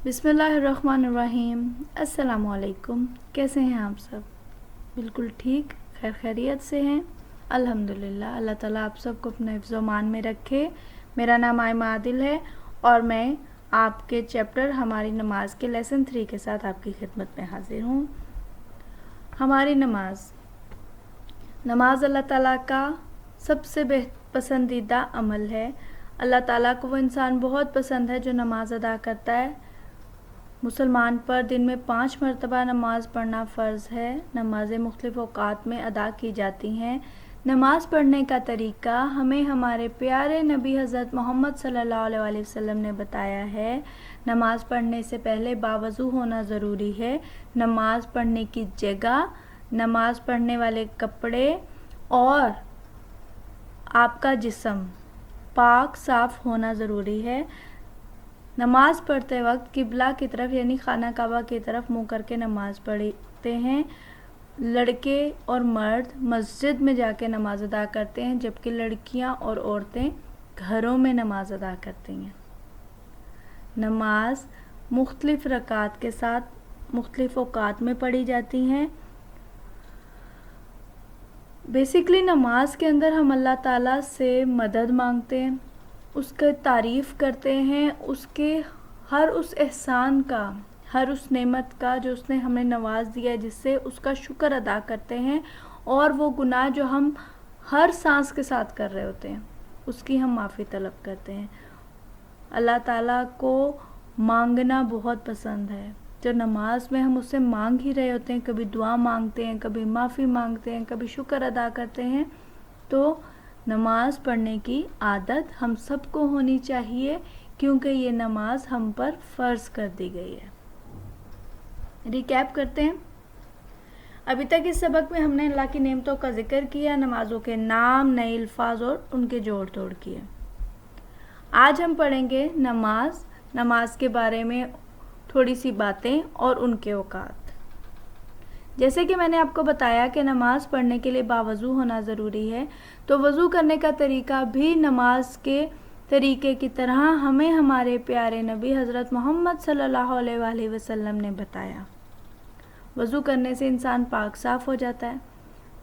बिस्मिल्लाहिर्रहमानिर्रहीम। अस्सलाम वालेकुम। कैसे हैं आप सब? बिल्कुल ठीक, खैर खैरियत से हैं, अल्हम्दुलिल्लाह। अल्लाह ताला आप सबको अपने हिफ्ज़ मान में रखे। मेरा नाम आयमा आदिल है और मैं आपके चैप्टर हमारी नमाज के लेसन 3 के साथ आपकी खिदमत में हाजिर हूँ। हमारी नमाज अल्लाह ताला का सबसे पसंदीदा अमल है। अल्लाह ताला को वो इंसान बहुत पसंद है जो नमाज अदा करता है। मुसलमान पर दिन में 5 मरतबा नमाज पढ़ना फ़र्ज़ है। नमाज़ें मुख्तलिफ़ औक़ात में अदा की जाती हैं। नमाज़ पढ़ने का तरीक़ा हमें हमारे प्यारे नबी हज़रत मोहम्मद सल्लल्लाहु अलैहि वसल्लम ने बताया है। नमाज़ पढ़ने से पहले बावज़ू होना ज़रूरी है। नमाज़ पढ़ने की जगह, नमाज़ पढ़ने वाले कपड़े और आपका जिस्म पाक साफ़ होना ज़रूरी है। नमाज़ पढ़ते वक्त किबला की तरफ यानी खाना काबा की तरफ मुँह करके नमाज़ पढ़ते हैं। लड़के और मर्द मस्जिद में जाके नमाज़ अदा करते हैं, जबकि लड़कियां और औरतें घरों में नमाज़ अदा करती हैं। नमाज मुख्तलिफ़ रकात के साथ मुख्तलिफ़ औक़ात में पढ़ी जाती हैं। बेसिकली नमाज के अंदर हम अल्लाह ताला से मदद मांगते हैं, उसका तारीफ़ करते हैं, उसके हर उस एहसान का, हर उस नेमत का जो उसने हमें नवाज दिया, जिससे उसका शुक्र अदा करते हैं। और वो गुनाह जो हम हर सांस के साथ कर रहे होते हैं उसकी हम माफ़ी तलब करते हैं। अल्लाह ताला को मांगना बहुत पसंद है। जो नमाज में हम उससे मांग ही रहे होते हैं, कभी दुआ मांगते हैं, कभी माफ़ी मांगते हैं, कभी शुक्र अदा करते हैं। तो नमाज़ पढ़ने की आदत हम सबको होनी चाहिए, क्योंकि ये नमाज हम पर फ़र्ज़ कर दी गई है। रिकैप करते हैं। अभी तक इस सबक में हमने अल्लाह की नेमतों का जिक्र किया, नमाज़ों के नाम, नए अल्फाज और उनके जोड़ तोड़ किए। आज हम पढ़ेंगे नमाज के बारे में थोड़ी सी बातें और उनके औकात। जैसे कि मैंने आपको बताया कि नमाज़ पढ़ने के लिए बावज़ू होना ज़रूरी है, तो वज़ू करने का तरीका भी नमाज के तरीके की तरह हमें हमारे प्यारे नबी हज़रत मोहम्मद सल्लल्लाहु अलैहि वसल्लम ने बताया। वज़ू करने से इंसान पाक साफ़ हो जाता है।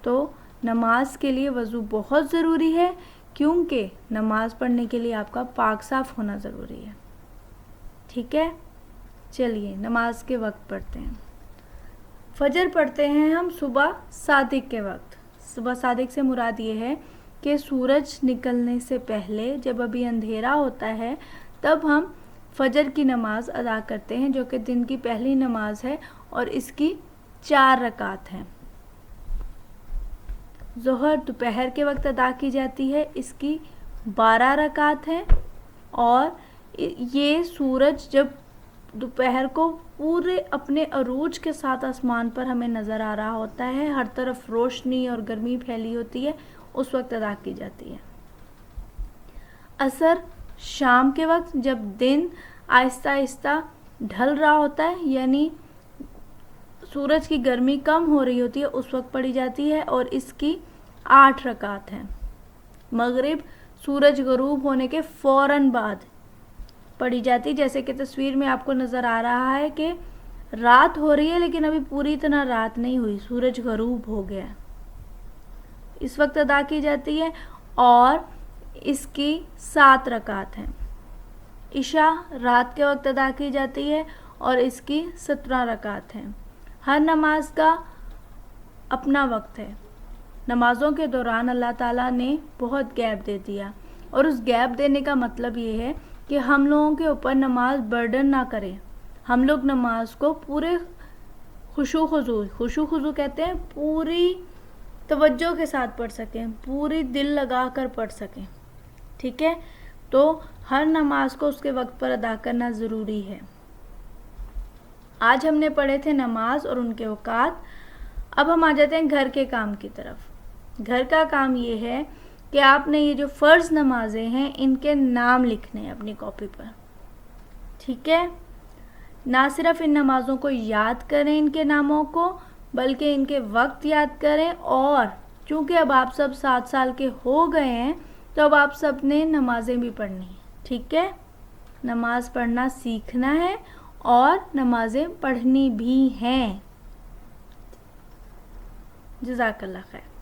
तो नमाज के लिए वज़ू बहुत ज़रूरी है, क्योंकि नमाज़ पढ़ने के लिए आपका पाक साफ़ होना ज़रूरी है। ठीक है, चलिए नमाज के वक्त पढ़ते हैं। फजर पढ़ते हैं हम सुबह सादिक के वक्त। सुबह सादिक से मुराद ये है कि सूरज निकलने से पहले, जब अभी अंधेरा होता है, तब हम फजर की नमाज़ अदा करते हैं, जो कि दिन की पहली नमाज है और इसकी 4 रकात हैं। ज़ोहर दोपहर के वक्त अदा की जाती है, इसकी 12 रकात हैं। और ये सूरज जब दोपहर को पूरे अपने अरूज के साथ आसमान पर हमें नज़र आ रहा होता है, हर तरफ रोशनी और गर्मी फैली होती है, उस वक्त अदा की जाती है। असर शाम के वक्त, जब दिन आहिस्ता आहिस्ता ढल रहा होता है, यानी सूरज की गर्मी कम हो रही होती है, उस वक्त पढ़ी जाती है और इसकी 8 रकात हैं। मगरिब सूरज गरूब होने के फ़ौरन बाद पढ़ी जाती, जैसे कि तस्वीर में आपको नज़र आ रहा है कि रात हो रही है, लेकिन अभी पूरी तरह रात नहीं हुई, सूरज गरूब हो गया, इस वक्त अदा की जाती है। और इसकी 7 रकात हैं। इशा रात के वक्त अदा की जाती है और इसकी 17 रकात हैं। हर नमाज का अपना वक्त है। नमाज़ों के दौरान अल्लाह ताला ने बहुत गैप दे दिया, और उस गैप देने का मतलब ये है कि हम लोगों के ऊपर नमाज बर्डन ना करें। हम लोग नमाज को पूरे खुशू खुजू कहते हैं, पूरी तवज्जो के साथ पढ़ सकें, पूरी दिल लगा कर पढ़ सकें। ठीक है, तो हर नमाज को उसके वक्त पर अदा करना ज़रूरी है। आज हमने पढ़े थे नमाज और उनके औकात। अब हम आ जाते हैं घर के काम की तरफ। घर का काम ये है कि आपने ये जो फ़र्ज़ नमाजें हैं, इनके नाम लिखने हैं अपनी कॉपी पर। ठीक है, ना सिर्फ इन नमाज़ों को याद करें इनके नामों को, बल्कि इनके वक्त याद करें। और चूँकि अब आप सब 7 साल के हो गए हैं, तो अब आप सब ने नमाज़ें भी पढ़नी है। ठीक है, नमाज पढ़ना सीखना है اور نمازیں پڑھنی بھی ہیں. جزاک اللہ خیر.